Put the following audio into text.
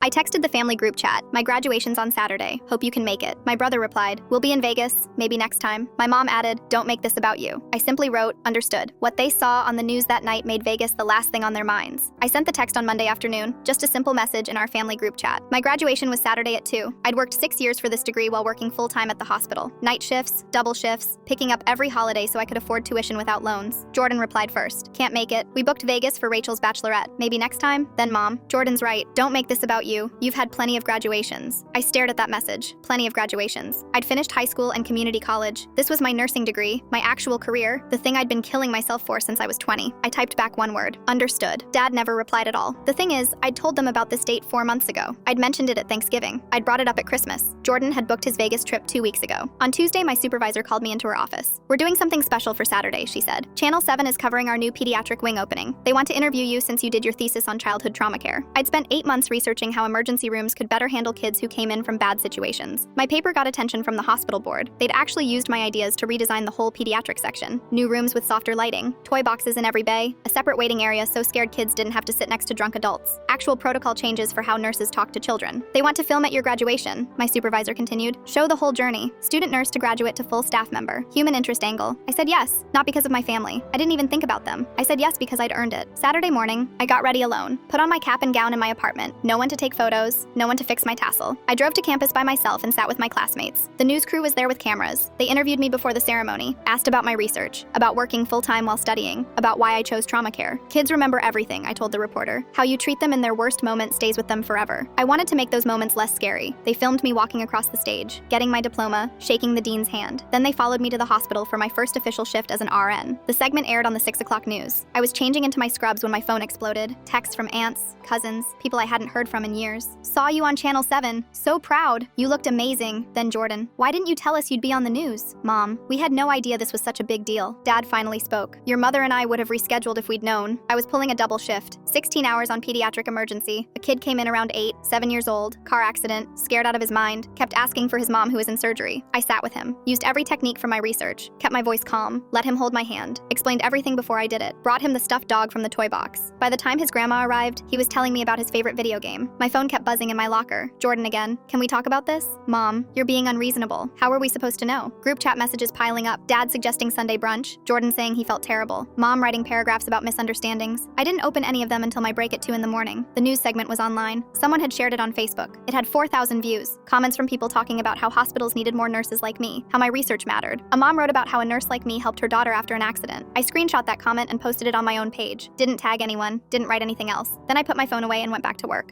I texted the family group chat, "My graduation's on Saturday. Hope you can make it." My brother replied, "We'll be in Vegas. Maybe next time." My mom added, "Don't make this about you." I simply wrote, "Understood." What they saw on the news that night made Vegas the last thing on their minds. I sent the text on Monday afternoon, just a simple message in our family group chat. My graduation was Saturday at 2. I'd worked 6 years for this degree while working full-time at the hospital. Night shifts, double shifts, picking up every holiday so I could afford tuition without loans. Jordan replied first, "Can't make it. We booked Vegas for Rachel's bachelorette. Maybe next time?" Then Mom, "Jordan's right. Don't make this about you. You've had plenty of graduations." I stared at that message. Plenty of graduations. I'd finished high school and community college. This was my nursing degree, my actual career, the thing I'd been killing myself for since I was 20. I typed back one word, "Understood." Dad never replied at all. The thing is, I'd told them about this date 4 months ago. I'd mentioned it at Thanksgiving. I'd brought it up at Christmas. Jordan had booked his Vegas trip 2 weeks ago. On Tuesday, my supervisor called me into her office. "We're doing something special for Saturday," she said. "Channel 7 is covering our new pediatric wing opening. They want to interview you since you did your thesis on childhood trauma care." I'd spent 8 months researching how emergency rooms could better handle kids who came in from bad situations. My paper got attention from the hospital board. They'd actually used my ideas to redesign the whole pediatric section. New rooms with softer lighting, toy boxes in every bay, a separate waiting area so scared kids didn't have to sit next to drunk adults. Actual protocol changes for how nurses talk to children. "They want to film at your graduation," my supervisor continued. "Show the whole journey, student nurse to graduate to full staff member. Human interest angle." I said yes, not because of my family. I didn't even think about them. I said yes because I'd earned it. Saturday morning, I got ready alone, put on my cap and gown in my apartment. No one to take photos, no one to fix my tassel. I drove to campus by myself and sat with my classmates. The news crew was there with cameras. They interviewed me before the ceremony, asked about my research, about working full-time while studying, about why I chose trauma care. "Kids remember everything," I told the reporter. "How you treat them in their worst moment stays with them forever." I wanted to make those moments less scary. They filmed me walking across the stage, getting my diploma, shaking the dean's hand. Then they followed me to the hospital for my first official shift as an RN. The segment aired on the 6 o'clock news. I was changing into my scrubs when my phone exploded. Texts from aunts, cousins, people I hadn't heard from in years. "Saw you on Channel 7. So proud. You looked amazing." Then Jordan, "Why didn't you tell us you'd be on the news?" "Mom, we had no idea this was such a big deal." Dad finally spoke. "Your mother and I would have rescheduled if we'd known. I was pulling a double shift. 16 hours on pediatric emergency. A kid came in around 8, 7 years old, car accident, scared out of his mind, kept asking for his mom who was in surgery. I sat with him, used every technique from my research, kept my voice calm, let him hold my hand, explained everything before I did it, brought him the stuffed dog from the toy box. By the time his grandma arrived, he was telling me about his favorite video game. My phone kept buzzing in my locker. Jordan again, "Can we talk about this?" "Mom, you're being unreasonable. How are we supposed to know?" Group chat messages piling up. Dad suggesting Sunday brunch. Jordan saying he felt terrible. Mom writing paragraphs about misunderstandings. I didn't open any of them until my break at 2 in the morning. The news segment was online. Someone had shared it on Facebook. It had 4,000 views. Comments from people talking about how hospitals needed more nurses like me, how my research mattered. A mom wrote about how a nurse like me helped her daughter after an accident. I screenshot that comment and posted it on my own page. Didn't tag anyone, didn't write anything else. Then I put my phone away and went back to work.